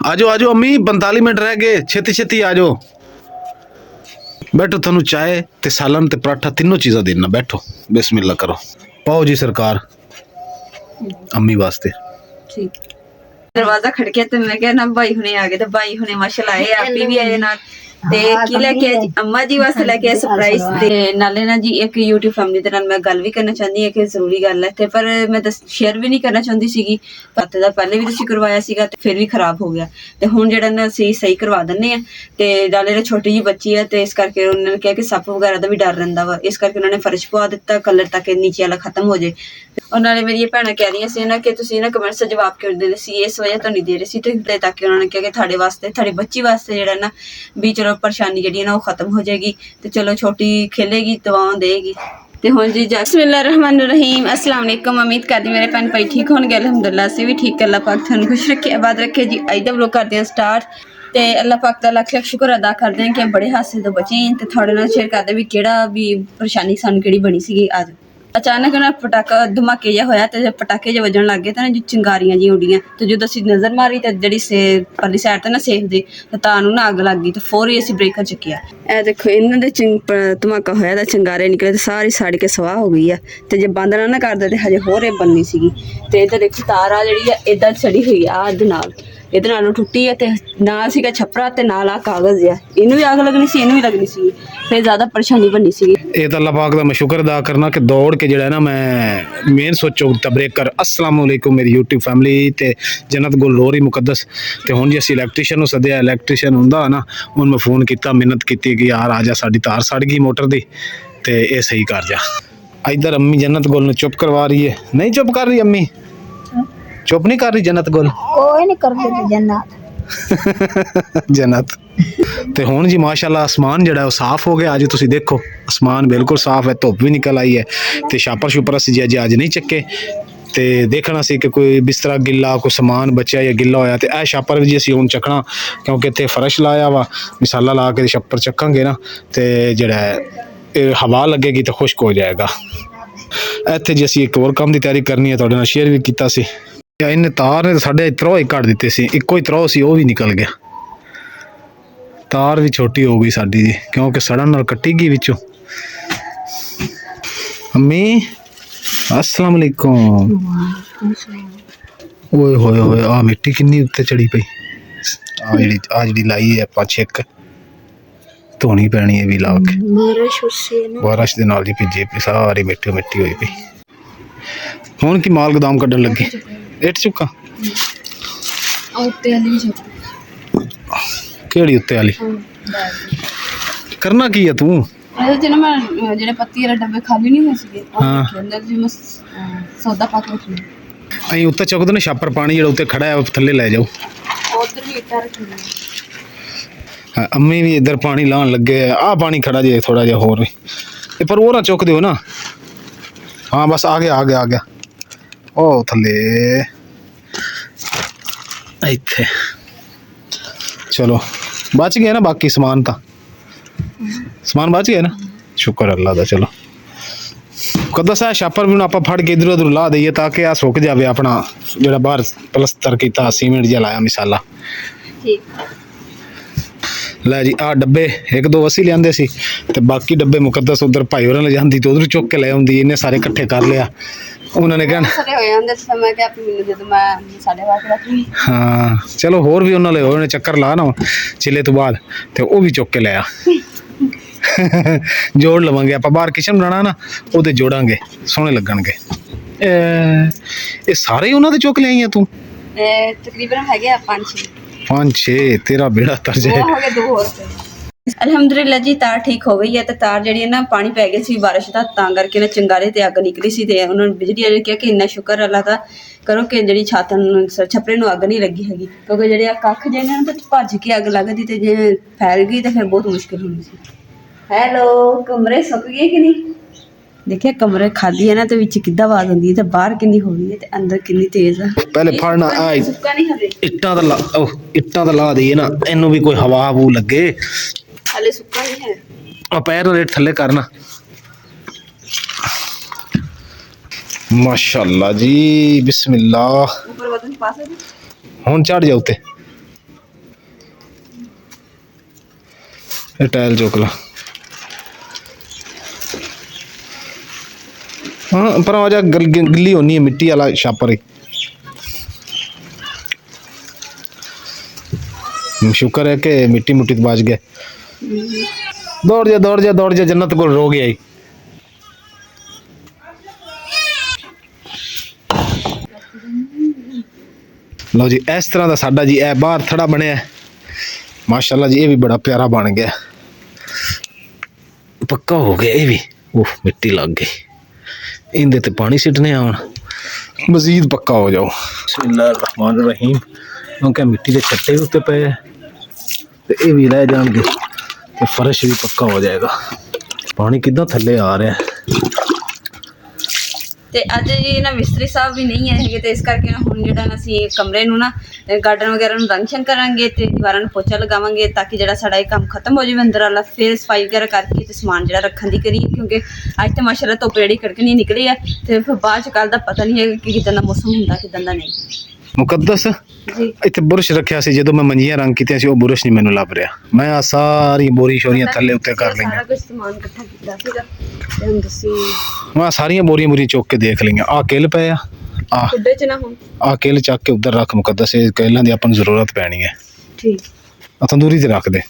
आजो आजो अम्मी 45 मिनट रह गए, छेती छेती आजो। बैठो, थानू चाय ते सालन ते पराठा तीनों चीज़ा देना, बैठो बिस्मिल्लाह करो। पाओ जी सरकार अम्मी वास्ते। ठीक। दरवाजा खड़के तो मैं क्या ना भाई हुने आ गए, तो भाई हुने माशाल्लाह आए, आपी भी आए ना ते की लेके आए अम्मा जी वास्ते लेके आए सरप्राइज। ते नाले ना जी एक YouTube फैमिली दे नाल मैं गल भी करना चाहती है कि जरूरी गल है, ते पर मैं शेयर भी नहीं करना चाहती सीगी। पत्ते दा पहले भी तुसी करवाया सीगा ते फिर भी खराब हो गया, ते हुण जेड़ा ना ਅਸੀਂ सही करवा दिंने आ। ते नाले ना छोटी जी बच्ची है, ते इस करके उन्होंने कहा कि सप्प वगैरह दा भी डर रहिंदा वा, इस करके उन्होंने फर्श पवा दिता कलर ताकि नीचे वाला खत्म हो जाए। और नाले मेरी भैणां कह रही सी ना कि तुसी ना कमेंट्स दा जवाब क्यों दे सी, इस वजह तो नहीं दे रहे सी, ते ताकि उन्होंने कहा कि थाड़े वास्ते थाड़ी बच्ची वास्ते जेड़ा ना भी चलो परेशानी जेह्ड़ी है ना वो खत्म हो जाएगी, ते चलो छोटी खेलेगी दवावां देगी। ते हुण जी बिस्मिल्लाहिर्रहमानिर्रहीम, अस्सलाम वालेकुम। उम्मीद करदी मेरे भैन भाई ठीक होणगे, अल्हम्दुलिल्लाह असीं भी ठीक। अल्लाह पाक तुहानूं खुश रखे, आबाद रखे जी। अज दा व्लॉग करदे आं स्टार्ट, ते अल्लाह पाक दा लख लख शुक्र अदा करदे आं कि बड़े हादसे तो बचे ते थोड़े नाल शेयर करदे भी केड़ा भी परेशानी सानूं केड़ी बनी सीगी। अज अचानक ना पटाका धमाके जिहा होया, ते पटाके जे वजन लग गए ते ना जो चिंगारियां जी उड्डियां, ते जदों असीं नज़र मारी ते जेह्ड़ी परली साइड ते ना सेफ दे तां नूं ना अग लग गई, ते फौरी असीं ब्रेकर चुक्किया। ए देखो इन्हां दे धमाका होया ते चिंगारे निकले ते सारी सड़ के सवाह हो गई है, ते जे बंद ना करदे ते हजे होर एह बननी सीगी। ते इधर देखो तार आ जिहड़ी है इधर चढ़ी हुई आ अध नाल, ਇਹਦੇ ਨਾਲੋਂ ਟੁੱਟੀ ਹੈ, ਤੇ ਨਾਲ ਸੀਗਾ ਛੱਪਰਾ ਤੇ ਨਾਲ ਆ ਕਾਗਜ਼ ਆ, ਇਹਨੂੰ ਵੀ ਅੱਗ ਲੱਗਣੀ ਸੀ, ਇਹਨੂੰ ਵੀ ਲੱਗਣੀ ਸੀ, ਫਿਰ ਜ਼ਿਆਦਾ ਪਰੇਸ਼ਾਨੀ ਬਣਨੀ ਸੀ। ਇਹ ਤਾਂ ਅੱਲਾਹ ਪਾਕ ਦਾ ਮੈਂ ਸ਼ੁਕਰ ਅਦਾ ਕਰਨਾ ਕਿ ਦੌੜ ਕੇ ਜਿਹੜਾ ਨਾ ਮੈਂ ਮੇਨ ਸੋਚੋ ਤਬਰੇਕਰ। अस्सलाम वालेकुम मेरी यूट्यूब फैमिली ਤੇ ਜਨਤ ਗੁਲ ਲੋਰੀ ਮੁਕੱਦਸ। ਤੇ ਹੁਣ ਜੀ ਅਸੀਂ ਇਲੈਕਟ੍ਰੀਸ਼ੀਅਨ ਨੂੰ ਸੱਦਿਆ। ਇਲੈਕਟ੍ਰੀਸ਼ੀਅਨ ਹੁੰਦਾ ਨਾ, ਉਹਨੂੰ ਮੈਂ ਫੋਨ ਕੀਤਾ, ਮਿਹਨਤ ਕੀਤੀ ਕਿ ਯਾਰ ਆ ਜਾ, ਸਾਡੀ ਤਾਰ ਸੜ ਗਈ ਮੋਟਰ ਦੀ ਤੇ ਇਹ ਸਹੀ ਕਰ ਜਾ। ਇੱਧਰ ਅੰਮੀ ਜਨਤ ਗੁਲ ਨੂੰ ਚੁੱਪ ਕਰਵਾ ਰਹੀ ਹੈ। ਨਹੀਂ ਚੁੱਪ ਕਰ ਰਹੀ ਅੰਮੀ, चुप नहीं कर रही जन्नत गुल, कोई नहीं करते जन्नत जन्नत। ਤੇ ਹੁਣ ਜੀ ਮਾਸ਼ਾਅੱਲਾ ਆਸਮਾਨ ਜਿਹੜਾ ਉਹ ਸਾਫ਼ ਹੋ ਗਿਆ। ਅੱਜ ਤੁਸੀਂ ਦੇਖੋ ਆਸਮਾਨ ਬਿਲਕੁਲ ਸਾਫ਼ ਹੈ, ਧੁੱਪ ਵੀ ਨਿਕਲ ਆਈ ਹੈ, ਤੇ ਛਾਪਰ ਸ਼ੁਪਰ ਅਸੀਂ ਜੀ ਅੱਜ ਨਹੀਂ ਚੱਕੇ। ਤੇ ਦੇਖਣਾ ਸੀ ਕਿ ਕੋਈ ਬਿਸਤਰਾ ਗਿੱਲਾ, ਕੋਈ ਸਮਾਨ ਬਚਿਆ ਜਾਂ ਗਿੱਲਾ ਹੋਇਆ, ਤੇ ਇਹ ਛਾਪਰ ਵੀ ਜੀ ਅਸੀਂ ਹੁਣ ਚੱਕਣਾ, ਕਿਉਂਕਿ ਇੱਥੇ ਫਰਸ਼ ਲਾਇਆ ਵਾ। ਮਿਸਾਲਾ ਲਾ ਕੇ ਛੱਪਰ ਚੱਕਾਂਗੇ ਨਾ, ਤੇ ਜਿਹੜਾ ਇਹ ਹਵਾ ਲੱਗੇਗੀ ਤਾਂ ਖੁਸ਼ਕ ਹੋ ਜਾਏਗਾ। ਇੱਥੇ ਜੀ ਅਸੀਂ ਇੱਕ ਹੋਰ ਕੰਮ ਦੀ ਤਿਆਰੀ ਕਰਨੀ ਹੈ, ਤੁਹਾਡੇ ਨਾਲ ਸ਼ੇਅਰ ਵੀ ਕੀਤਾ ਸੀ। ਇਹਨੇ ਤਾਰ ਨੇ ਸਾਡੇ ਤਰੋ ਹੀ ਕੱਢ ਦਿੱਤੇ ਸੀ, ਇੱਕੋ ਹੀ ਤਰੋ ਸੀ, ਉਹ ਵੀ ਨਿਕਲ ਗਿਆ। ਤਾਰ ਵੀ ਛੋਟੀ ਹੋ ਗਈ ਸਾਡੀ ਜੀ, ਕਿਉਂਕਿ ਸੜਨ ਨਾਲ ਕੱਟੀ ਗਈ ਵਿੱਚੋਂ। ਅੰਮੀ अस्सलाम वालेकुम। ओए होए होए आ मिट्टी किन्नी उत्ते चढ़ी पई। आ ਜਿਹੜੀ ਲਾਈ ਹੈ ਆਪਾਂ ਛਿੱਕ ਧੋਣੀ ਪੈਣੀ ਹੈ ਵੀ ਲਾ ਕੇ। ਬਾਰਿਸ਼ ਦੇ ਨਾਲ ਜੀ ਭਿੱਜੀ ਪਈ ਸਾਰੀ ਮਿੱਟੀ ਮਿੱਟੀ ਹੋਈ ਪਈ। ਹੁਣ ਕੀ ਮਾਲ ਗੋਦਾਮ ਕੱਢਣ ਲੱਗੇ, ਇੱਟ ਚੁੱਕਾ ਉੱਤੇ ਵਾਲੀ ਵੀ ਕਿਹੜੀ ਉੱਤੇ ਵਾਲੀ ਕਰਨਾ ਕੀ ਹੈ ਤੂੰ? ਇਹਦੇ ਚ ਨਾ ਮੈਂ ਜਿਹੜੇ ਪੱਤੀ ਵਾਲੇ ਡੱਬੇ ਖਾਲੀ ਨਹੀਂ ਹੋਏ ਸੀਗੇ, ਹਾਂ ਅੰਦਰ ਜੀ ਮੈਂ ਸੌਦਾ ਪਾ ਕੇ ਰੱਖੀ। ਅਸੀਂ ਉੱਤੇ ਚੁੱਕਦੇ ਨੇ ਛਾਪਰ, ਪਾਣੀ ਜਿਹੜਾ ਉੱਤੇ ਖੜਾ ਹੈ ਉਹ ਥੱਲੇ ਲੈ ਜਾਓ। ਉਧਰ ਵੀ ਇੱਟਾਂ ਰੱਖੀਆਂ। ਅੰਮੀ ਵੀ ਇੱਧਰ ਪਾਣੀ ਲਾਉਣ ਲੱਗੇ ਆ, ਪਾਣੀ ਖੜਾ ਜੇ ਥੋੜਾ ਜਿਹਾ ਹੋਰ ਵੀ, ਪਰ ਉਹ ਨਾ ਚੁੱਕ ਦਿਓ ਨਾ। ਹਾਂ ਬਸ ਆ ਗਿਆ ਆ ਗਿਆ ਆ ਗਿਆ, ਉਹ ਥੱਲੇ ਇੱਥੇ। ਚਲੋ ਬਚ ਗਿਆ ਨਾ, ਬਾਕੀ ਸਮਾਨ ਤਾਂ ਸਮਾਨ ਬਚ ਗਿਆ ਨਾ, ਸ਼ੁਕਰ ਅੱਲਾ ਦਾ। ਚਲੋ ਕਦੋਂ ਸਾ ਛਾਪਰ ਵੀ ਨੂੰ ਆਪਾਂ ਫੜ ਕੇ ਇਧਰ ਉਧਰ ਲਾ ਦਈਏ ਤਾਂ ਕਿ ਆ ਸੁੱਕ ਜਾਵੇ ਆਪਣਾ ਜਿਹੜਾ ਬਾਹਰ ਪਲਸਤਰ ਕੀਤਾ ਸੀਮੈਂਟ ਜਿਹਾ ਲਾਇਆ ਮਿਸਾਲਾ। ਠੀਕ ਲੈ ਜੀ ਆਹ ਡੱਬੇ ਇੱਕ ਦੋ ਅਸੀਂ ਲਿਆਂਦੇ ਸੀ, ਤੇ ਬਾਕੀ ਡੱਬੇ ਮੁਕੱਦਸ ਉਧਰ ਭਾਈ ਹੋਰਾਂ ਲੈ ਜਾਂਦੀ ਤੇ ਉਧਰ ਚੁੱਕ ਕੇ ਲੈ ਆਉਂਦੀ। ਇਹਨੇ ਸਾਰੇ ਇਕੱਠੇ ਕਰ ਲਿਆ। ਉਹਨਾਂ ਨੇ ਕਹਿਣਾ ਸਾਰੇ ਹੋਏ ਹੁੰਦੇ ਤੇ ਮੈਂ ਕਿਹਾ ਆਪਣੀ ਮੈਨੂੰ ਦੇ ਦੋ, ਮੈਂ ਸਾਡੇ ਵਾਸਤੇ ਰੱਖ ਲਈ। ਹਾਂ ਚਲੋ ਹੋਰ ਵੀ ਉਹਨਾਂ ਲਈ ਹੋਏ ਨੇ ਚੱਕਰ ਲਾ ਨਾ ਚਿੱਲੇ ਤੋਂ ਬਾਅਦ, ਤੇ ਉਹ ਵੀ ਚੁੱਕ ਕੇ ਲੈ ਆ। ਜੋੜ ਲਵਾਂਗੇ ਆਪਾਂ, ਬਾਹਰ ਕਿਚਨ ਬਣਾਉਣਾ ਨਾ ਉਹਦੇ ਜੋੜਾਂਗੇ, ਸੋਹਣੇ ਲੱਗਣਗੇ। ਇਹ ਸਾਰੇ ਉਹਨਾਂ ਦੇ ਚੁੱਕ ਲਿਆਈਆਂ ਤੂੰ? ਤਕਰੀਬਨ ਹੈਗੇ ਆ 5-6 ਤੇਰਾ ਬੇੜਾ ਤਰ ਜਾਏ। ਹੋ ਗਏ 2 ਹੋਰ। ਅਲਹਮਦੁਲਿਲਾ ਜੀ ਤਾਰ ਠੀਕ ਹੋ ਗਈ ਹੈ, ਤੇ ਤਾਰ ਜਿਹੜੀ ਹੈ ਨਾ ਪਾਣੀ ਪੈ ਗਿਆ ਸੀ ਬਾਰਿਸ਼ ਦਾ, ਤਾਂ ਕਰਕੇ ਨਾ ਚਿੰਗਾਰੇ ਤੇ ਅੱਗ ਨਿਕਲੀ ਸੀ, ਤੇ ਉਹਨਾਂ ਨੂੰ ਬਿਜਲੀ ਵਾਲੇ ਨੇ ਕਿਹਾ ਕਿ ਇੰਨਾ ਸ਼ੁਕਰ ਅੱਲਾ ਦਾ ਕਰੋ ਕਿ ਜਿਹੜੀ ਛੱਤ ਨੂੰ ਛੱਪਰੇ ਨੂੰ ਅੱਗ ਨਹੀਂ ਲੱਗੀ ਹੈਗੀ, ਕਿਉਂਕਿ ਜਿਹੜੇ ਆ ਕੱਖ ਜਿਹੇ ਨੇ ਤਾਂ ਭੱਜ ਕੇ ਅੱਗ ਲੱਗਦੀ, ਤੇ ਜੇ ਫੈਲ ਗਈ ਤਾਂ ਫਿਰ ਬਹੁਤ ਮੁਸ਼ਕਿਲ ਹੋਣੀ ਸੀ। ਹੈਲੋ ਕਮਰੇ ਸੁੱਕ ਗਏ ਕਿ ਨਹੀਂ? ਦੇਖਿਆ ਕਮਰੇ ਖਾਲੀ ਹੈ ਨਾ, ਤੇ ਵਿੱਚ ਕਿੱਦਾਂ ਆਵਾਜ਼ ਹੁੰਦੀ ਹੈ, ਤੇ ਬਾਹਰ ਕਿੰਨੀ ਹੌਲੀ ਹੈ, ਤੇ ਅੰਦਰ ਕਿੰਨੀ ਤੇਜ਼ ਆ। ਪਹਿਲੇ ਫੜਨਾ ਆ ਸੁੱਕਾ ਨਹੀਂ ਹਲੇ, ਇੱਟਾਂ ਦਾ ਇੱਟਾਂ ਦਾ ਲਾ ਦਈਏ ਨਾ, ਇਹਨੂੰ ਵੀ ਕੋਈ ਹਵਾ ਹਵੂ ਲੱਗੇ। ਹਲੇ ਸੁੱਕਾ ਨਹੀਂ ਹੈ। ਆ ਪੈਰ ਨਾਲ ਰੇਟ ਥੱਲੇ ਕਰਨਾ। ਮਾਸ਼ਾਅੱਲਾ ਜੀ ਬਿਸਮਿल्लाह। ਉੱਪਰ ਬਟਨ ਪਾ ਸਕਦੇ ਹੁਣ ਚੜ ਜਾ ਉੱਤੇ। ਇਹ ਟਾਇਲ ਚੁੱਕ ਲਾ। हाँ पर वजह गिल्ली होनी है मिट्टी वाला छापर ही। शुक्र है कि मिट्टी मुट्टी तो बच गए। दौड़ जा दौड़ जा दौड़ जा जन्नत को रो गया ही। लो जी इस तरह का साडा जी ए बाहर थड़ा बनया माशाल्लाह जी। ये भी बड़ा प्यारा बन गया, पक्का हो गया ये भी। ओह मिट्टी लग गई, इनदे ते पानी सिटने आउण मजीद पक्का हो जाओ। बिस्मिल्लाहिर्रहमानिर्रहीम। क्योंकि मिट्टी के छट्टे उत्ते पे ते ये भी रह जाएंगे ते फर्श भी पक्का हो जाएगा। पानी कितना थल्ले आ रहा है। ਤੇ ਅੱਜ ਜੀ ਨਾ ਮਿਸਤਰੀ ਸਾਹਿਬ ਵੀ ਨਹੀਂ ਆਏ ਹੈਗੇ ਤੇ ਇਸ ਕਰਕੇ ਨਾ ਹੁਣ ਜਿਹੜਾ ਨਾ ਅਸੀਂ ਕਮਰੇ ਨੂੰ ਨਾ ਗਾਰਡਨ ਵਗੈਰਾ ਨੂੰ ਰੰਗ ਛੰਗ ਕਰਾਂਗੇ ਤੇ ਦੀਵਾਰਾਂ ਨੂੰ ਪੋਚਾ ਲਗਾਵਾਂਗੇ ਤਾਂ ਕਿ ਜਿਹੜਾ ਸਾਡਾ ਇਹ ਕੰਮ ਖਤਮ ਹੋ ਜਾਵੇ ਅੰਦਰ ਵਾਲਾ। ਫਿਰ ਸਫਾਈ ਵਗੈਰਾ ਕਰਕੇ ਤੇ ਸਮਾਨ ਜਿਹੜਾ ਰੱਖਣ ਦੀ ਕਰੀਏ ਕਿਉਂਕਿ ਅੱਜ ਤੇ ਮਾਸ਼ਾਅੱਲਾ ਧੁੱਪ ਜਿਹੜੀ ਕੜਕਣੀ ਨਿਕਲੀ ਆ ਤੇ ਫਿਰ ਬਾਅਦ ਚ ਕੱਲ ਦਾ ਪਤਾ ਨਹੀਂ ਹੈ ਕਿ ਕਿਦਾਂ ਦਾ ਮੌਸਮ ਹੁੰਦਾ ਕਿਦਾਂ ਦਾ ਨਹੀਂ। मुकद्दस जी इत्थे बुरश रखिया सी जदों मैं मंजियां रंग कीतियां सी, वो बुरश नहीं मैनूं लभ रहा। मैं आ सारी बोरी शोरियां थल्ले उत्ते कर लईआं। सारा कुछ सामान इकट्ठा ਕੀਤਾ ਸੀਗਾ ਤੇ ਹੁਣ ਤੁਸੀਂ मैं सारियां बोरियां बोरियां चुक के देख लईआं। आ किल पे आ ਖੁੱਡੇ ਚ ਨਾ ਹੁਣ आ किल चक के उधर रख मुकद्दस, ये किलां दी आपां नूं जरूरत पैनी है। ਠੀਕ आ तंदूरी ते रख दे,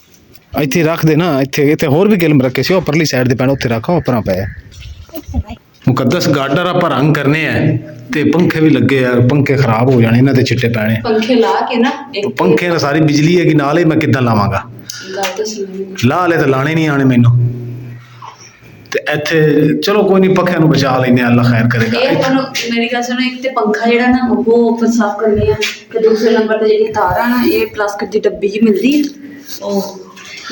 ਇੱਥੇ रख दे ना। ਇੱਥੇ ਹੋਰ ਵੀ किलम रखे सी, ਉਹ ਪਰਲੀ ਸਾਈਡ ਤੇ ਪੈਣ ਉੱਥੇ ਰੱਖਾ ਉਪਰਾਂ ਪਿਆ। मुकद्दस गार्डर आप रंग करने हैं ते पंखे भी लगे यार, पंखे खराब हो जाने इन्हां ते चिट्टे पैने। पंखे ला के ना एक पंखे ਨਾਲ ਸਾਰੀ ਬਿਜਲੀ ਹੈ ਕਿ ਨਾਲ ਹੀ मैं किद्दां लावांगा। ਗੱਲ ਤਾਂ ਸੁਣੀ ਲਾ ਲੈ ਤੇ ਲਾਣੇ ਨਹੀਂ ਆਣੇ ਮੈਨੂੰ ਤੇ ਇੱਥੇ। ਚਲੋ ਕੋਈ ਨਹੀਂ, ਪੱਖਿਆਂ ਨੂੰ ਬਚਾ ਲੈਨੇ, ਅੱਲਾ ਖੈਰ ਕਰੇਗਾ। ਇਹ ਤੁਹਾਨੂੰ ਮੇਰੀ ਗੱਲ ਸੁਣੋ, ਇੱਕ ਤੇ ਪੰਖਾ ਜਿਹੜਾ ਨਾ ਉਹ ਉੱਪਰ ਸਾਫ਼ ਕਰਨੇ ਆ ਤੇ ਦੂਸਰੇ ਨੰਬਰ ਤੇ ਜਿਹੜੀ ਤਾਰਾਂ ਨਾ ਇਹ ਪਲਾਸਟਿਕ ਦੀ ਡੱਬੀ ਜੀ ਮਿਲਦੀ ਹੈ ਉਹ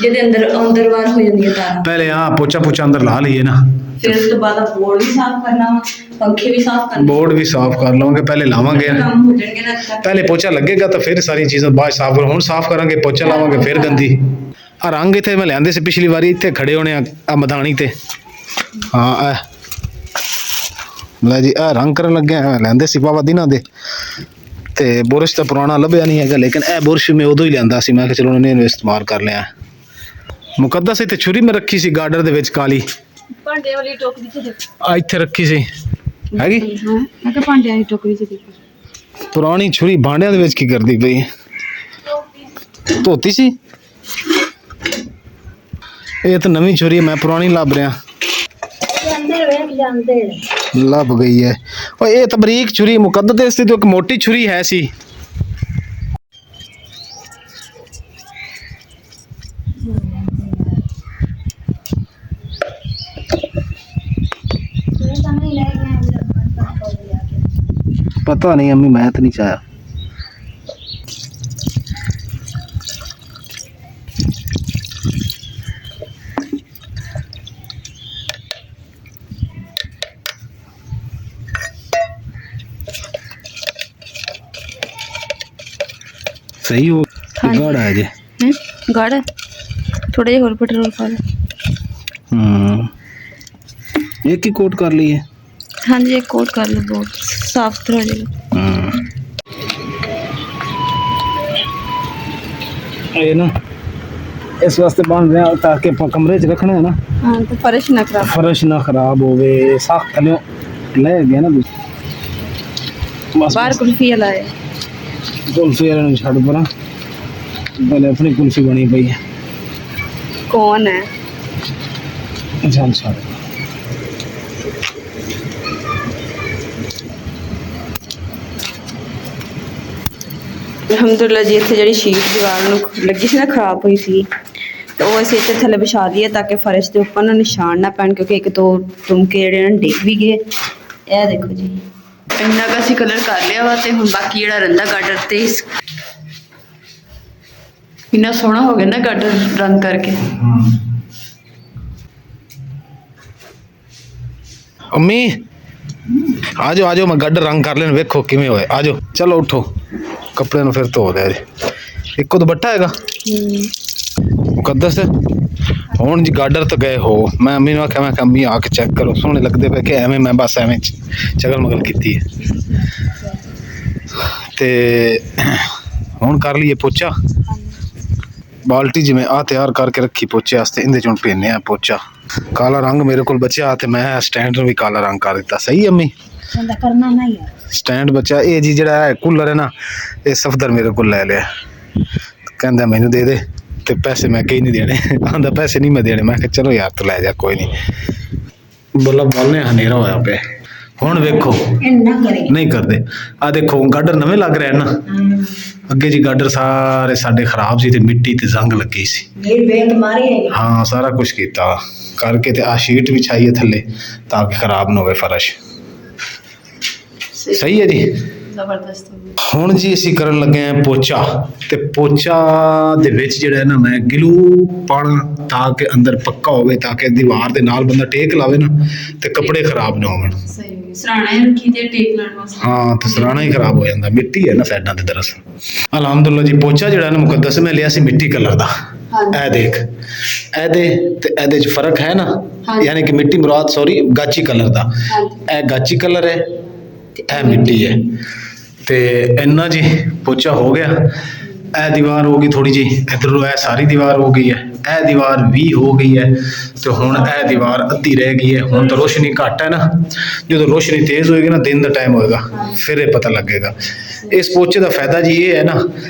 ਜਿਹਦੇ ਅੰਦਰ ਬਾਹਰ ਹੋ ਜਾਂਦੀਆਂ ਤਾਰਾਂ। पहले हाँ पोचा पोचा अंदर ला लिए ना, ਫਿਰ ਉਸ ਤੋਂ ਬਾਅਦ ਬੋਰਡ ਵੀ ਸਾਫ਼ ਕਰਨਾ ਵਾ, पंखे भी साफ करने बोर्ड भी साफ कर लवांगे। पहले लावांगे, काम हो जाएंगे ना तक। पहले पोचा लगेगा तो फिर सारी चीज़ें बाद साफ करो। हुण साफ करांगे, पोचा लावांगे फिर गंदी। आ रंग इत्थे मैं लिआंदे सी पिछली वारी, इत्थे खड़े होने आ मदानी ते। हाँ ले जी आ रंग करन लगे लिआंदे सी बाबा दिनां दे ते बुरश तो पुराना लभ्या नहीं हैगा, लेकिन ए बुरश मैं उदों ही लिआंदा सी। मैं चलो इन्हें इस्तेमाल कर लिया। मुकद्दस इत्थे छुरी मैं रखी सी गार्डर दे विच काली, भांडे वाली टोकरी च देखो। आ इत्थे रखी सी हैगी। हां मैं कहा भांडे वाली टोकरी च देखो। पुरानी छुरी भांडिਆਂ ਦੇ ਵਿੱਚ ਕੀ ਕਰਦੀ ਪਈ? ਧੋਤੀ ਸੀ। ਇਹ ਤਾਂ ਨਵੀਂ ਛੁਰੀ ਮੈਂ ਪੁਰਾਣੀ ਲੱਭ ਰਿਹਾ। अंदर बैठ जाते ਲੱਭ ਗਈ ਹੈ। ਓਏ ਇਹ ਤਾਂ ਬਰੀਕ ਛੁਰੀ ਮੁਕੱਦਸ ਸੀ, ਤੇ ਇੱਕ ਮੋਟੀ ਛੁਰੀ ਹੈ ਸੀ। पता नहीं अम्मी, मैं तो नहीं चाहा। सही हो गाढ़ा है जे। गाढ़ा थोड़ा जिहा और पेट्रोल पा लो। एक ही कोट कर ली है। हाँ जी एक कोट कर लो, बहुत साफ तरह जाएगा। ये ना इस वास्ते बन रहे हैं ताकि कमरे च रखना है ना। हाँ तो फर्श ना खराब, फर्श ना खराब होवे। साख थले ले गया ना बस। बाहर कुल्फी लाए कुल्फी वाले छड़ परा, पहले अपनी कुल्फी बनी पई है। कौन है? चल छड़ अलहमदुलिल्लाह जी। इतने जी शीट दीवार ਨੂੰ ਲੱਗੀ ਸੀ ਨਾ ਖਰਾਬ ਹੋਈ ਸੀ ਤੇ ਉਹ ਅਸੀਂ ਇੱਥੇ ਥੱਲੇ ਵਿਛਾ ਦਈਏ ਤਾਂ ਕਿ ਫਰਸ਼ ਦੇ ਉੱਪਰ ਨਾ ਨਿਸ਼ਾਨ ਨਾ ਪੈਣ, ਕਿਉਂਕਿ ਇੱਕ ਦੋ ਟੁਮਕੇ ਜਿਹੜੇ ਨੇ ਡਿੱਗ ਵੀ ਗਏ। ਇਹ ਦੇਖੋ ਜੀ ਇੰਨਾ ਕੁ ਅਸੀਂ ਕਲਰ ਕਰ ਲਿਆ ਵਾ ਤੇ ਹੁਣ ਬਾਕੀ ਜਿਹੜਾ ਰਹਿੰਦਾ ਗਾਰਡਰ ਤੇ ਇੰਨਾ ਸੋਹਣਾ ਹੋ ਗਿਆ ਨਾ ਗਾਰਡਰ ਰੰਗ ਕਰਕੇ। अम्मी आ जाओ मैं गड्ढ रंग कर लेना, वेखो किवें होए। आ जाओ चलो उठो, कपड़े ਨੂੰ ਫਿਰ ਧੋ ਦੇ। ਇੱਕੋ ਦੁਪੱਟਾ ਹੈਗਾ ਮੁਕੱਦਸ। ਹੁਣ ਜੀ ਗਾਰਡਰ ਤੋਂ ਗਏ ਹੋ, ਮੈਂ ਅੰਮੀ ਨੂੰ ਆਖਿਆ, ਮੈਂ ਕਿਹਾ ਅੰਮੀ ਆ ਕੇ ਚੈੱਕ ਕਰੋ, ਸੋਹਣੇ ਲੱਗਦੇ ਪਏ ਕਿ ਐਵੇਂ ਮੈਂ ਬਸ ਐਵੇਂ ਚਗਲ ਮਗਲ ਕੀਤੀ ਹੈ। ਤੇ ਹੁਣ ਕਰ ਲਈਏ ਪੋਚਾ। ਬਾਲਟੀ ਜਿਵੇਂ ਆ ਤਿਆਰ ਕਰਕੇ ਰੱਖੀ ਪੋਚੇ ਵਾਸਤੇ, ਇਹਦੇ ਚੋਂ ਪੀਨੇ ਆ ਪੋਚਾ। ਕਾਲਾ ਰੰਗ ਮੇਰੇ ਕੋਲ ਬਚਿਆ ਤੇ ਮੈਂ ਸਟੈਂਡ ਨੂੰ ਵੀ ਕਾਲਾ ਰੰਗ ਕਰ ਦਿੱਤਾ। ਸਹੀ ਹੈ ਅੰਮੀ? ਕਹਿੰਦਾ ਕਰਨਾ ਨਹੀਂ ਹੈ। ਸਟੈਂਡ ਬਚਾ ਇਹ ਜੀ ਜਿਹੜਾ ਹੈ ਕੂਲਰ ਹੈ ਨਾ, ਇਹ ਸਫਦਰ ਮੇਰੇ ਕੋਲ ਲੈ ਲਿਆ, ਕਹਿੰਦਾ ਮੈਨੂੰ ਦੇ ਦੇ, ਤੇ ਪੈਸੇ ਮੈਂ ਕਈ ਨਹੀਂ ਦੇਣੇ, ਆਂਦਾ ਪੈਸੇ ਨਹੀਂ ਮੈਂ ਦੇਣੇ। ਮੈਂ ਕਿਹਾ ਚਲੋ ਯਾਰ ਤੂੰ ਲੈ ਜਾ, ਕੋਈ ਨਹੀਂ। ਬੱਲਬ ਬਾਲਨੇ ਹਨੇਰਾ ਹੋਇਆ ਪਿਆ। ਹੁਣ ਵੇਖੋ ਇੰਨਾ ਕਰੇ ਨਹੀਂ ਕਰਦੇ। ਆ ਦੇਖੋ ਗਾਡਰ ਨਵੇਂ ਲੱਗ ਰਹੇ ਨਾ, ਅੱਗੇ ਜੀ ਗਾਡਰ ਸਾਰੇ ਸਾਡੇ ਖਰਾਬ ਸੀ ਤੇ ਮਿੱਟੀ ਤੇ ਜ਼ੰਗ ਲੱਗੀ ਸੀ। ਇਹ ਬੇਟ ਮਾਰੀ ਹੈ। ਹਾਂ ਸਾਰਾ ਕੁਝ ਕੀਤਾ ਕਰਕੇ ਤੇ ਆ ਸ਼ੀਟ ਵਿਛਾਈ ਹੈ ਥੱਲੇ ਤਾਂ ਕਿ ਖਰਾਬ ਨਾ ਹੋਵੇ ਫਰਸ਼। ਸਹੀ ਹੈ ਜੀ। ਜ਼ਬਰਦਸਤ। ਹੁਣ ਜੀ ਅਸੀਂ ਕਰਨ ਲੱਗੇ ਆ ਪੋਚਾ, ਤੇ ਪੋਚਾ ਦੇ ਵਿੱਚ ਜਿਹੜਾ ਹੈ ਨਾ ਮੈਂ ਗਲੂ ਪਾਣਾ ਤਾਂ ਕਿ ਅੰਦਰ ਪੱਕਾ ਹੋਵੇ, ਤਾਂ ਕਿ ਦੀਵਾਰ ਦੇ ਨਾਲ ਬੰਦਾ ਟੇਕ ਲਾਵੇ ਨਾ ਤੇ ਕੱਪੜੇ ਖਰਾਬ ਨਾ ਹੋਣ। ਸਹੀ ਸਰਾਣਾ ਰੱਖੀ ਤੇ ਟੇਕ ਲਾਣ ਵਾਸਤੇ। ਹਾਂ ਤੇ ਸਰਾਣਾ ਹੀ ਖਰਾਬ ਹੋ ਜਾਂਦਾ, ਮਿੱਟੀ ਹੈ ਨਾ ਸਾਈਡਾਂ ਤੇ ਦਰਅਸਲ। ਅਲਹਮਦੁਲਿਲਾ ਜੀ ਪੋਚਾ ਜਿਹੜਾ ਨਾ ਮੁਕੱਦਸ ਮੈਂ ਲਿਆ ਸੀ ਮਿੱਟੀ ਕਲਰ ਦਾ। ਇਹ ਦੇਖ ਇਹਦੇ ਤੇ ਇਹਦੇ ਚ ਫਰਕ ਹੈ ਨਾ, ਯਾਨੀ ਕਿ ਮਿੱਟੀ ਮੁਰਾਦ ਸੌਰੀ ਗਾਚੀ ਕਲਰ ਦਾ। ਇਹ ਗਾਚੀ ਕਲਰ ਹੈ, ਇਹ ਮਿੱਟੀ ਹੈ। ਤੇ ਇੰਨਾ ਜੀ ਪੋਚਾ ਹੋ ਗਿਆ। ਇਹ ਦੀਵਾਰ ਹੋ ਗਈ ਥੋੜੀ ਜੀ ਇਧਰੋਂ, ਇਹ ਸਾਰੀ ਦੀਵਾਰ ਹੋ ਗਈ ਹੈ, ਇਹ ਦੀਵਾਰ ਵੀ ਹੋ ਗਈ ਹੈ, ਤੇ ਹੁਣ ਇਹ ਦੀਵਾਰ ਅੱਧੀ ਰਹਿ ਗਈ ਹੈ। ਹੁਣ ਤਾਂ ਰੋਸ਼ਨੀ ਘੱਟ ਹੈ ਨਾ, ਜਦੋਂ ਰੋਸ਼ਨੀ ਤੇਜ਼ ਹੋਏਗੀ ਨਾ, ਦਿਨ ਦਾ ਟਾਈਮ ਹੋਏਗਾ, ਫਿਰ ਇਹ ਪਤਾ ਲੱਗੇਗਾ। ਇਸ ਪੋਚੇ ਦਾ ਫਾਇਦਾ ਜੀ ਇਹ ਹੈ ਨਾ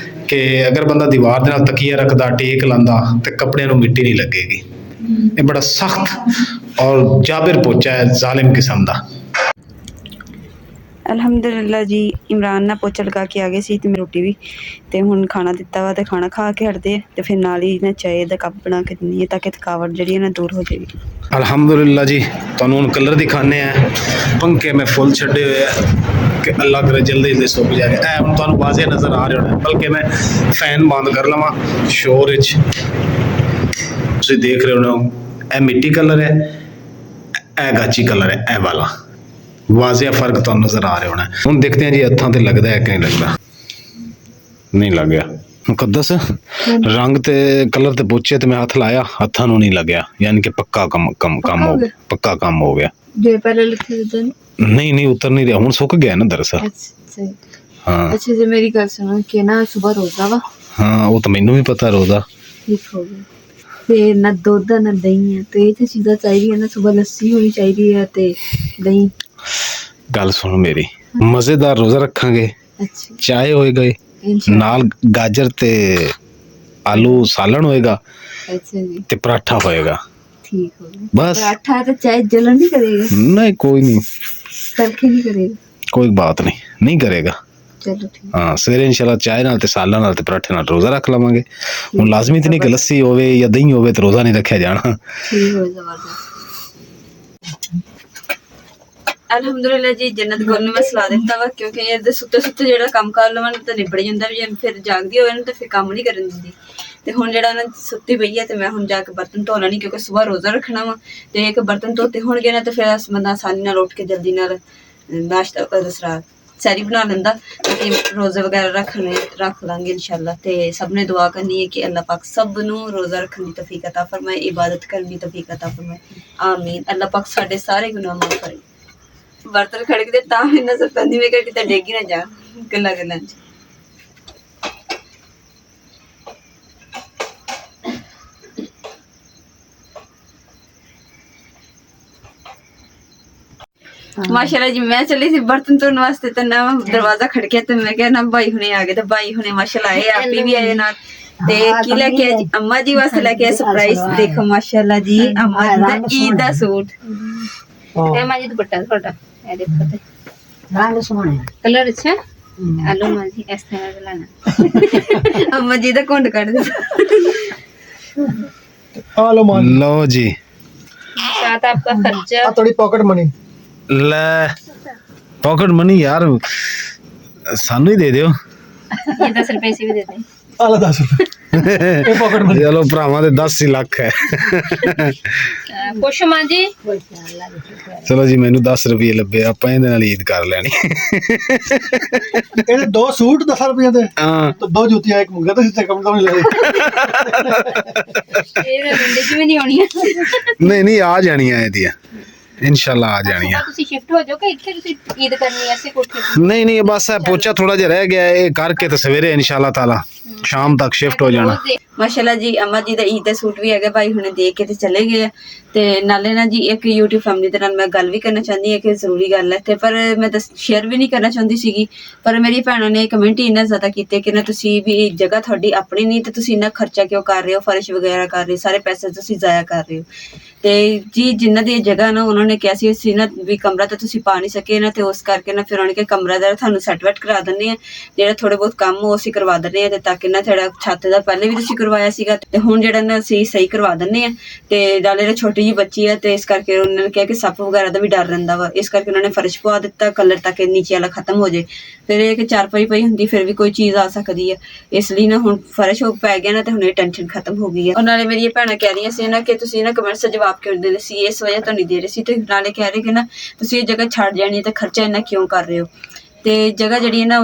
ਕਿ ਅਗਰ ਬੰਦਾ ਦੀਵਾਰ ਦੇ ਨਾਲ ਤਕੀਆ ਰੱਖਦਾ, ਟੇਕ ਲਾਂਦਾ, ਤੇ ਕੱਪੜਿਆਂ ਨੂੰ ਮਿੱਟੀ ਨਹੀਂ ਲੱਗੇਗੀ। ਇਹ ਬੜਾ ਸਖਤ ਔਰ ਜਾਬਰ ਪੋਚਾ ਹੈ, ਜ਼ਾਲਿਮ ਕਿਸਮ ਦਾ। ਅਲਹਮਦੁਲਿਲਾ ਜੀ ਇਮਰਾਨ ਨਾਲ ਪੋਚਾ ਲਗਾ ਕੇ ਆ ਗਏ ਸੀ ਤੇ ਮੈਂ ਰੋਟੀ ਵੀ, ਤੇ ਹੁਣ ਖਾਣਾ ਦਿੱਤਾ ਵਾ ਤੇ ਖਾਣਾ ਖਾ ਕੇ ਹਟਦੇ ਆ, ਤੇ ਫਿਰ ਨਾਲ ਹੀ ਨਾ ਚਾਹ ਦਾ ਕੱਪ ਬਣਾ ਕੇ ਦਿੰਦੀ ਹੈ ਤਾਂ ਕਿ ਥਕਾਵਟ ਜਿਹੜੀ ਹੈ ਨਾ ਦੂਰ ਹੋ ਜਾਏਗੀ। ਅਲਹਮਦੁਲਿਲਾ ਜੀ ਤੁਹਾਨੂੰ ਹੁਣ ਕਲਰ ਦਿਖਾਣੇ ਆ। ਪੰਖੇ ਮੈਂ ਫੁੱਲ ਛੱਡੇ ਹੋਏ ਆ ਕਿ ਅੱਲਾ ਕਰੇ ਜਲਦੀ ਜਲਦੀ ਸੁੱਕ ਜਾਏ। ਇਹ ਹੁਣ ਤੁਹਾਨੂੰ ਵਾਜ਼ਿਹ ਨਜ਼ਰ ਆ ਰਿਹਾ ਹੋਣਾ, ਬਲਕਿ ਮੈਂ ਫੈਨ ਬੰਦ ਕਰ ਲਵਾਂ ਸ਼ੋਰ ਵਿੱਚ। ਤੁਸੀਂ ਦੇਖ ਰਹੇ ਹੋ ਇਹ ਮਿੱਟੀ ਕਲਰ ਹੈ, ਇਹ ਗਾਚੀ ਕਲਰ ਹੈ, ਇਹ ਵਾਲਾ ਵਾਜ਼ਿਹ ਫਰਕ ਤੁਹਾਨੂੰ ਨਜ਼ਰ ਆ ਰਿਹਾ ਹੋਣਾ। ਹੁਣ ਦੇਖਦੇ ਹਾਂ ਜੀ ਹੱਥਾਂ ਤੇ ਲੱਗਦਾ ਹੈ ਕਿ ਨਹੀਂ ਲੱਗਦਾ। ਨਹੀਂ ਲੱਗਿਆ ਮੁਕੱਦਸ ਰੰਗ ਤੇ ਕਲਰ ਤੇ ਪੋਚੇ ਤੇ ਮੈਂ ਹੱਥ ਲਾਇਆ, ਹੱਥਾਂ ਨੂੰ ਨਹੀਂ ਲੱਗਿਆ, ਯਾਨੀ ਕਿ ਪੱਕਾ ਕੰਮ ਹੋ ਗਿਆ, ਪੱਕਾ ਕੰਮ ਹੋ ਗਿਆ। ਜੇ ਪਹਿਲੇ ਲਿਖੇ ਦਿੰਦੇ ਨਹੀਂ ਉਤਰ ਨਹੀਂ ਰਿਹਾ, ਹੁਣ ਸੁੱਕ ਗਿਆ ਨਾ ਦਰਅਸਲ। ਅੱਛਾ ਹਾਂ ਅੱਛਾ ਜੀ ਮੇਰੀ ਗੱਲ ਸੁਣੋ ਕਿ ਨਾ ਸਵੇਰ ਰੋਜ਼ਾ ਵਾ। ਹਾਂ ਉਹ ਤਾਂ ਮੈਨੂੰ ਵੀ ਪਤਾ ਰੋਜ਼ਾ। ਠੀਕ ਹੋ ਗਿਆ। ਤੇ ਨਾ ਦੁੱਧ ਨਾ ਦਹੀਂ ਹੈ, ਤੇ ਇਹ ਤਾਂ ਚੀਜ਼ਾਂ ਚਾਹੀਦੀਆਂ ਨਾ, ਸਵੇਰ ਲੱਸੀ ਹੋਣੀ ਚਾਹੀਦੀ ਹੈ ਤੇ ਦਹੀਂ। ਗੱਲ ਸੁਣ ਮੇਰੀ, ਮਜ਼ੇਦਾਰ ਰੋਜ਼ਾ ਰੱਖਾਂਗੇ, ਅੱਛਾ ਚਾਹ ਹੋਏਗਾ, ਨਾਲ ਗਾਜਰ ਤੇ ਆਲੂ ਸਾਲਣ ਹੋਏਗਾ, ਅੱਛਾ ਜੀ ਤੇ ਪਰਾਠਾ ਹੋਏਗਾ। ਠੀਕ ਹੋ ਗਿਆ। ਬਸ पराठा तो चाहे जलन नहीं करेगा, नहीं कोई नहीं, तलखे नहीं करेगा, कोई बात नहीं करेगा। चलो ठीक। हाँ सवेरे इंशाल्लाह चाय नाल ते सालां नाल ते पराठे नाल रोज़ा रख लवांगे। हुण लाजमी ते नहीं कि लस्सी होवे या दही होवे ते रोज़ा नहीं रखिया जाना। ठीक हो जबरदस्त। ਅਲਹਮਦੁਲਿਲਾ ਜੀ ਜੰਨਤ ਕੋਲ ਨੂੰ ਮੈਂ ਸਲਾਹ ਦਿੱਤਾ ਵਾ, ਕਿਉਂਕਿ ਇਹਦੇ ਸੁੱਤੇ ਸੁੱਤੇ ਜਿਹੜਾ ਕੰਮ ਕਰ ਲਵਾਂ ਤਾਂ ਨਿਬੜ ਜਾਂਦਾ ਵੀ, ਜੇ ਫਿਰ ਜਾਗਦੀ ਹੋਵੇ ਨਾ ਤਾਂ ਫਿਰ ਕੰਮ ਨਹੀਂ ਕਰਨ ਦਿੰਦੀ। ਤੇ ਹੁਣ ਜਿਹੜਾ ਨਾ ਸੁੱਤੀ ਪਈ ਹੈ ਤੇ ਮੈਂ ਹੁਣ ਜਾ ਕੇ ਬਰਤਨ ਧੋ ਲੈਣੀ, ਕਿਉਂਕਿ ਸਵੇਰ ਰੋਜ਼ਾ ਰੱਖਣਾ ਵਾ, ਤੇ ਇੱਕ ਬਰਤਨ ਧੋਤੇ ਹੋਣਗੇ ਨਾ ਤੇ ਫਿਰ ਬੰਦਾ ਆਸਾਨੀ ਨਾਲ ਉੱਠ ਕੇ ਜਲਦੀ ਨਾਲ ਨਾਸ਼ਤਾ ਦਸਰਾ ਸੈਰੀ ਬਣਾ ਲੈਂਦਾ, ਤੇ ਰੋਜ਼ੇ ਵਗੈਰਾ ਰੱਖ ਲਾਂਗੇ ਇਨਸ਼ਾਅੱਲਾ। ਤੇ ਸਭ ਨੇ ਦੁਆ ਕਰਨੀ ਹੈ ਕਿ ਅੱਲਾਹ ਪਾਕ ਸਭ ਨੂੰ ਰੋਜ਼ਾ ਰੱਖਣ ਦੀ ਤੌਫੀਕ ਅਤਾ ਫਰਮਾਏ, ਇਬਾਦਤ ਕਰਨ ਦੀ ਤੌਫੀਕ ਅਤਾ ਫਰਮਾਏ, ਆਮੀਨ। ਅੱਲਾਹ ਪਾਕ ਸਾਡੇ ਸਾਰੇ ਗੁਨਾਹ ਮਾਫ ਕਰੇ। ਬਰਤਨ ਖੜਕਦੇ ਤਾਂ ਹੀ ਨਜ਼ਰ ਪੈਂਦੀ ਮੈਂ ਕਿ ਕਿਤੇ ਡੇਗੀ ਨਾ ਜਾ ਗੱਲਾਂ ਚ। ਮਾਸ਼ਾਅੱਲਾ ਜੀ ਮੈਂ ਚੱਲੀ ਸੀ ਬਰਤਨ ਧੋਣ ਵਾਸਤੇ, ਤੇ ਨਾ ਦਰਵਾਜ਼ਾ ਖੜਕਿਆ ਤੇ ਮੈਂ ਕਿਹਾ ਨਾ ਭਾਈ ਹੁਣੇ ਆ ਗਏ, ਤੇ ਭਾਈ ਹੁਣੇ ਮਾਸ਼ਾਅੱਲਾ ਆਏ, ਆਪੀ ਵੀ ਆਏ ਨਾਲ। ਤੇ ਕੀ ਲੈ ਕੇ ਆਏ ਅੰਮਾ ਜੀ ਵਾਸਤੇ, ਲੈ ਕੇ ਆਏ ਸਰਪ੍ਰਾਈਜ਼। ਦੇਖੋ ਮਾਸ਼ਾਅੱਲਾ ਜੀ ਅੰਮਾ ਜੀ ਦਾ ਈਦ ਦਾ ਸੂਟ। ਇਹ ਮਾਜੀ ਦੁਪੱਟਾ ਤੁਹਾਡਾ, ਇਹ ਦੇਖੋ ਤੇ ਰੰਗ ਸੋਹਣਾ ਹੈ, ਕਲਰ ਅੱਛਾ। ਆਲੂ ਮਾਜੀ ਇਸ ਤਰ੍ਹਾਂ ਦਾ ਲੈਣਾ। ਅੰਮਾ ਜੀ ਦਾ ਘੁੰਡ ਕੱਢ ਦਿੱਤਾ। आलो मान लो जी साथ आपका खर्चा थोड़ी पॉकेट मनी ले पॉकेट मनी यार सानू ही दे दियो। ये 10 रुपए से भी देते हैं। आला 10 रुपए पॉकेट मनी चलो भरावां दे 10 ही लाख है। खुश मां जी चलो जी मैनू 10 रुपये लब्बे, आपां इहदे नाल ईद कर लैनी। ਇਹਦੇ ਦੋ ਸੂਟ 10 ਰੁਪਏ ਦੇ, हाँ तो दो जूतियां एक मुंगा तो इससे कम तो नहीं लगे। ये मुंडे जी में नहीं होनी है। नहीं आ जानियां एहदियां ਇਨਸ਼ਾਅੱਲਾ ਆ ਜਾਣੀ ਆ। ਤੁਸੀਂ ਸ਼ਿਫਟ ਹੋ ਜਾਓ ਕਿ ਇੱਥੇ ਤੁਸੀਂ ਈਦ ਕਰਨੀ ਐ ਐਸੇ ਕੋਠੇ ਤੇ? ਨਹੀਂ ਨਹੀਂ ਬਸ ਇਹ ਪੋਚਾ ਥੋੜਾ ਜਿਹਾ ਰਹਿ ਗਿਆ, ਇਹ ਕਰਕੇ ਤੇ ਸਵੇਰੇ ਇਨਸ਼ਾਅੱਲਾ ਤਾਲਾ ਸ਼ਾਮ ਤੱਕ ਸ਼ਿਫਟ ਹੋ ਜਾਣਾ। ਮਾਸ਼ਾਅੱਲਾ ਜੀ ਅੰਮਾ ਜੀ ਦਾ ਈਦ ਦਾ ਸੂਟ ਵੀ ਹੈਗਾ, ਭਾਈ ਹੁਣੇ ਦੇ ਕੇ ਤੇ ਚਲੇ ਗਏ ਆ। ਤੇ ਨਾਲੇ ਨਾ ਜੀ ਇੱਕ YouTube ਫੈਮਿਲੀ ਦੇ ਨਾਲ ਮੈਂ ਗੱਲ ਵੀ ਕਰਨਾ ਚਾਹੁੰਦੀ ਹਾਂ ਕਿ ਜ਼ਰੂਰੀ ਗੱਲ ਹੈ ਤੇ ਪਰ ਮੈਂ ਸ਼ੇਅਰ ਵੀ ਨਹੀਂ ਕਰਨਾ ਚਾਹੁੰਦੀ ਸੀਗੀ, ਪਰ ਮੇਰੀ ਭੈਣਾਂ ਨੇ ਕਮੈਂਟ ਹੀ ਇੰਨਾ ਜ਼ਿਆਦਾ ਕੀਤੇ ਕਿ ਨਾ ਤੁਸੀਂ ਵੀ ਜਗ੍ਹਾ ਤੁਹਾਡੀ ਆਪਣੀ ਨਹੀਂ ਤੇ ਤੁਸੀਂ ਇੰਨਾ ਖਰਚਾ ਕਿਉਂ ਕਰ ਰਹੇ ਹੋ, ਫਰਸ਼ ਵਗੈਰਾ ਕਰ ਰਹੇ ਹੋ, ਸਾਰੇ ਪੈਸੇ ਤੁਸੀਂ ਜ਼ਾਇਆ ਕਰ ਰਹੇ ਹੋ। ਤੇ ਜੀ ਜਿਨ੍ਹਾਂ ਦੀ ਜਗ੍ਹਾ ਨਾ ਉਹਨਾਂ ਨੇ ਕਿਹਾ ਸੀ ਅਸੀਂ ਨਾ ਵੀ ਕਮਰਾ ਤਾਂ ਤੁਸੀਂ ਪਾ ਨਹੀਂ ਸਕੇ ਨਾ, ਤੇ ਉਸ ਕਰਕੇ ਨਾ ਫਿਰ ਉਹਨਾਂ ਨੇ ਕਮਰਾ ਦਾ ਤੁਹਾਨੂੰ ਸੈੱਟ ਵੈਟ ਕਰਾ ਦਿੰਦੇ ਆ, ਜਿਹੜਾ ਥੋੜੇ ਬਹੁਤ ਕੰਮ ਉਹ ਅਸੀਂ ਕਰਵਾ ਦਿੰਦੇ ਆ, ਤੇ ਤਾਂ ਕਿ ਨਾ ਤੁਹਾਡਾ ਛੱਤ ਦਾ ਪਹਿਲੇ ਵੀ ਤੁਸੀਂ ਕਰਵਾਇਆ ਸੀਗਾ ਤੇ ਹੁਣ ਜਿਹੜਾ ਨਾ ਅਸੀਂ ਸਹੀ ਕਰਵਾ ਦਿੰਦੇ ਆ। ਤੇ ਨਾਲੇ ਨਾ ਛੋਟੀ ਜੀ ਬੱਚੀ ਆ ਤੇ ਇਸ ਕਰਕੇ ਉਹਨਾਂ ਨੇ ਕਿਹਾ ਕਿ ਸੱਪ ਵਗੈਰਾ ਦਾ ਵੀ ਡਰ ਰਹਿੰਦਾ ਵਾ, ਇਸ ਕਰਕੇ ਉਹਨਾਂ ਨੇ ਫਰਸ਼ ਪਵਾ ਦਿੱਤਾ ਕਲਰ ਤੱਕ ਨੀਚੇ ਵਾਲਾ ਖਤਮ ਹੋ ਜੇ। ਫਿਰ ਇਹ ਕਿ ਚਾਰਪਾਈ ਪਈ ਹੁੰਦੀ ਫਿਰ ਵੀ ਕੋਈ ਚੀਜ਼ ਆ ਸਕਦੀ ਹੈ, ਇਸ ਲਈ ਨਾ ਹੁਣ ਫਰਸ਼ ਹੋ ਪੈ ਗਿਆ ਨਾ ਤੇ ਹੁਣ ਇਹ ਟੈਨਸ਼ਨ ਖਤਮ ਹੋ ਗਈ ਹੈ। ਔਰ ਨਾਲੇ ਮੇਰੀਆਂ ਭੈਣਾਂ ਕਹਿ ਰਹੀਆਂ ਸੀ ਨਾ ਕਿ ਤੁਸੀਂ ਨਾ ਕਮੈਂਟਸ ਦਾ ਜਵਾਬ ਕਿਉਂ ਦੇ ਰਹੇ ਸੀ, ਇਸ ਵਜ੍ਹਾ ਤੋਂ ਨਹੀਂ ਦੇ ਰਹੇ ਸੀ, ਤੇ ਨਾਲੇ ਕਹਿ ਰਹੇ ਕਿ ਨਾ ਤੁਸੀਂ ਇਹ ਜਗ੍ਹਾ ਛੱਡ ਜਾਣੀ ਤੇ ਖਰਚਾ ਇੰਨਾ ਕਿਉਂ ਕਰ ਰਹੇ ਹੋ। ਤੇ ਜਗ੍ਹਾ ਜਿਹੜੀ ਹੈ ਨਾ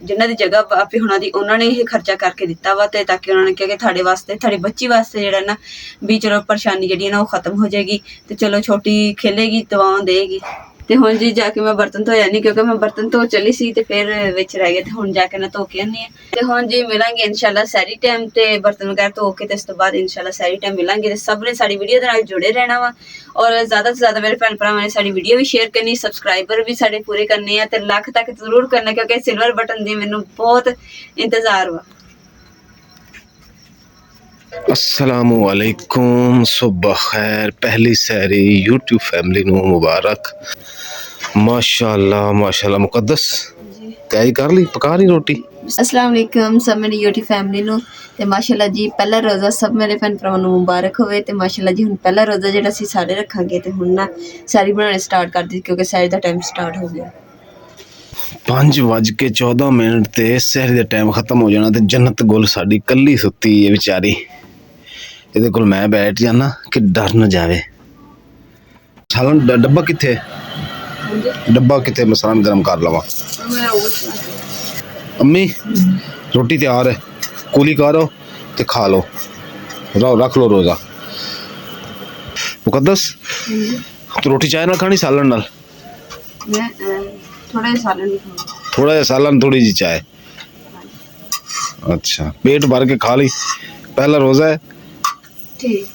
ਜਿਨ੍ਹਾਂ ਦੀ ਜਗ੍ਹਾ ਆਪੇ ਹੋਣਾ ਦੀ ਉਹਨਾਂ ਨੇ ਇਹ ਖਰਚਾ ਕਰਕੇ ਦਿੱਤਾ ਵਾ, ਤੇ ਤਾਂ ਕਿ ਉਹਨਾਂ ਨੇ ਕਿਹਾ ਕਿ ਤੁਹਾਡੇ ਵਾਸਤੇ ਤੁਹਾਡੀ ਬੱਚੀ ਵਾਸਤੇ ਜਿਹੜਾ ਨਾ ਵੀ ਚਲੋ ਪਰੇਸ਼ਾਨੀ ਜਿਹੜੀ ਹੈ ਨਾ ਉਹ ਖਤਮ ਹੋ ਜਾਏਗੀ, ਤੇ ਚਲੋ ਛੋਟੀ ਖੇਲੇਗੀ ਦਵਾਵਾਂ ਦੇਗੀ। ਤੇ ਹੁਣ ਜੀ ਜਾ ਕੇ ਮੈਂ ਬਰਤਨ ਧੋਇਆ ਨਹੀਂ ਕਿਉਂਕਿ ਮੈਂ ਬਰਤਨ ਧੋ ਚਲੀ ਸੀ ਤੇ ਫਿਰ ਵਿੱਚ ਰਹਿ ਗਏ, ਤੇ ਹੁਣ ਜਾ ਕੇ ਨਾ ਧੋ ਕੇ ਆਉਂਦੀ ਹਾਂ। ਤੇ ਹੁਣ ਜੀ ਮਿਲਾਂਗੇ ਇਨਸ਼ਾਅੱਲਾ ਸੈਰੀ ਟਾਈਮ ਤੇ ਬਰਤਨ ਵਗੈਰਾ ਧੋ ਕੇ, ਤੇ ਇਸ ਤੋਂ ਬਾਅਦ ਇਨਸ਼ਾਅੱਲਾ ਸੈਰੀ ਟਾਈਮ ਮਿਲਾਂਗੇ। ਤੇ ਸਭ ਨੇ ਸਾਡੀ ਵੀਡੀਓ ਦੇ ਨਾਲ ਜੁੜੇ ਰਹਿਣਾ ਵਾ, ਔਰ ਜ਼ਿਆਦਾ ਤੋਂ ਜ਼ਿਆਦਾ ਮੇਰੇ ਭੈਣ ਭਰਾਵਾਂ ਨੇ ਸਾਡੀ ਵੀਡੀਓ ਵੀ ਸ਼ੇਅਰ ਕਰਨੀ, ਸਬਸਕ੍ਰਾਈਬਰ ਵੀ ਸਾਡੇ ਪੂਰੇ ਕਰਨੇ ਆ, ਤੇ ਲੱਖ ਤੱਕ ਜ਼ਰੂਰ ਕਰਨਾ ਕਿਉਂਕਿ ਸਿਲਵਰ ਬਟਨ ਦੀ ਮੈਨੂੰ ਬਹੁਤ ਇੰਤਜ਼ਾਰ ਵਾ। अस्सलामु अलैकुम, सुबह खैर, पहली सहरी यूट्यूब फैमिली ਨੂੰ मुबारक। माशाल्लाह माशाल्लाह मुकद्दस तैयारी कर ली, पका ली रोटी। अस्सलाम वालेकुम सब मेरी YouTube फैमिली ਨੂੰ ਤੇ ਮਾਸ਼ਾਅੱਲਾ ਜੀ ਪਹਿਲਾ ਰੋਜ਼ਾ ਸਭ ਮੇਰੇ ਭੈਣ ਭਰਾਵਾਂ ਨੂੰ ਮੁਬਾਰਕ ਹੋਵੇ। ਤੇ ਮਾਸ਼ਾਅੱਲਾ ਜੀ ਹੁਣ ਪਹਿਲਾ ਰੋਜ਼ਾ ਜਿਹੜਾ ਅਸੀਂ ਸਾਰੇ ਰੱਖਾਂਗੇ, ਤੇ ਹੁਣ ਨਾ ਸਾਰੀ ਬਣਾਉਣੀ ਸਟਾਰਟ ਕਰ ਦਿੱਤੀ ਕਿਉਂਕਿ ਸਹਿਰ ਦਾ ਟਾਈਮ ਸਟਾਰਟ ਹੋ ਗਿਆ। 5:14 ਤੇ ਸਹਿਰ ਦਾ ਟਾਈਮ ਖਤਮ ਹੋ ਜਾਣਾ, ਤੇ ਜੰਨਤ ਗੁਲ ਸਾਡੀ ਕੱਲੀ ਸੁੱਤੀ ਹੈ ਵਿਚਾਰੀ, ਇਹਦੇ ਕੋਲ ਮੈਂ ਬੈਠ ਜਾਣਾ ਕਿ ਡਰ ਨਾ ਜਾਵੇ। ਸਾਲਨ ਡੱਬਾ ਕਿੱਥੇ, ਡੱਬਾ ਕਿੱਥੇ, ਮੈਂ ਸਾਲਨ ਗਰਮ ਕਰ ਲਵਾਂ। अम्मी रोटी तैयार है, कूली करो तो खा लो, रख लो रोज़ा। मुकद्दस तो रोटी चाय ना खानी सालन नाल? मैं थोड़ा जिहा सालन नहीं खाऊंगा, थोड़ा जिहा सालन थोड़ी जी चाय। अच्छा पेट भर के खा ली, पहला रोज़ा है। ठीक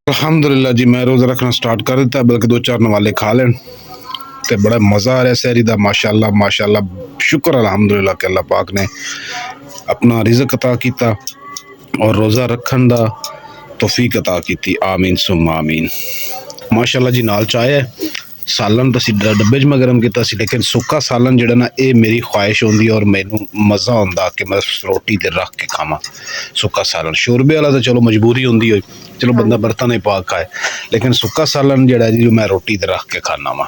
अल्हम्दुलिल्लाह जी, मैं रोज़ा रखना स्टार्ट कर दिता, बल्कि 2-4 नवाले खा लें ते बड़ा मज़ा आ रहा है सहरी दा। माशाल्लाह माशाल्लाह, शुक्र अल्हम्दुलिल्लाह कि अल्लाह पाक ने अपना रिज़्क अता कीता और रोज़ा रखन दा तौफीक अता कीती। आमीन सुम्मा आमीन। माशाल्लाह जी नाल चाय है, सालन तो असीं डब्बे च मैं गरम किया सी, लेकिन सुक्का सालन जिहड़ा ना ये मेरी ख्वाहिश होंदी और मैनू मज़ा आंदा कि मैं रोटी ते रख के खावां सुक्का सालन। शोरबे वाला तो चलो मजबूरी होंदी होई, चलो बंदा बर्तन ही पा खाए, लेकिन सुक्का सालन जिहड़ा जी मैं रोटी ते रख के खाना वा।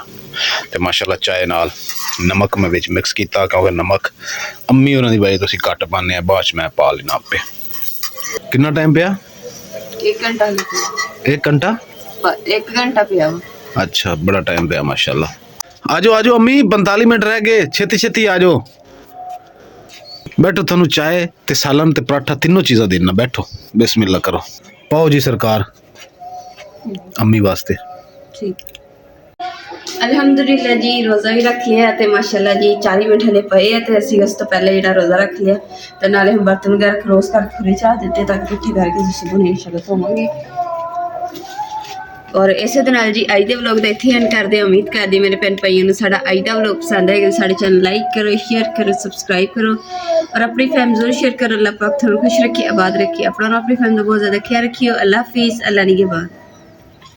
ते माशाल्लाह चाय नाल नमक मैं विच मिक्स किया क्योंकि नमक अम्मी होरां दी वजह तो असीं घट पाने, बाद च मैं पा लेना आपे। कितना टाइम पिया? 1 घंटा लगेगा। 1 घंटा? 1 घंटा पिया वा। अच्छा बड़ा टाइम पिया माशाल्लाह। आजो आजो अम्मी, 45 मिनट रह गए, छेती छेती आजो। बैठो, थानू चाय ते सालन ते पराठा तीनों चीज़ां देना, बैठो बिस्मिल्लाह करो। पाओ जी सरकार अम्मी वास्ते। ठीक अल्हम्दुलिल्लाह जी, रोज़ा भी रख लिया ते माशाल्लाह जी 40 मिनट हले पे है, ते असीं उस तो पहले जिहड़ा रोज़ा रख लिया, ते नाले हम बर्तन वगैरह खरोस कर खुले चाह दिते ताकि इकट्ठी करके जिस दिन इंशाल्लाह धोवांगे। और इसे दे नाल जी अज दे व्लॉग दा इत्थे एंड करदे। उम्मीद करदी मेरे भैन भाइयों नूं साडा अज दा व्लॉग पसंद आएगा, साडे चैनल लाइक करो, शेयर करो, सब्सक्राइब करो और अपनी फैमिली जरूर शेयर करो। अल्लाह पाक तुहानूं खुश रखे, आबाद रखे, अपना और अपनी फैमिली दा बहुत ज़्यादा ख्याल रखियो। अल्लाह हाफिज़, अल्लाह निगहबान।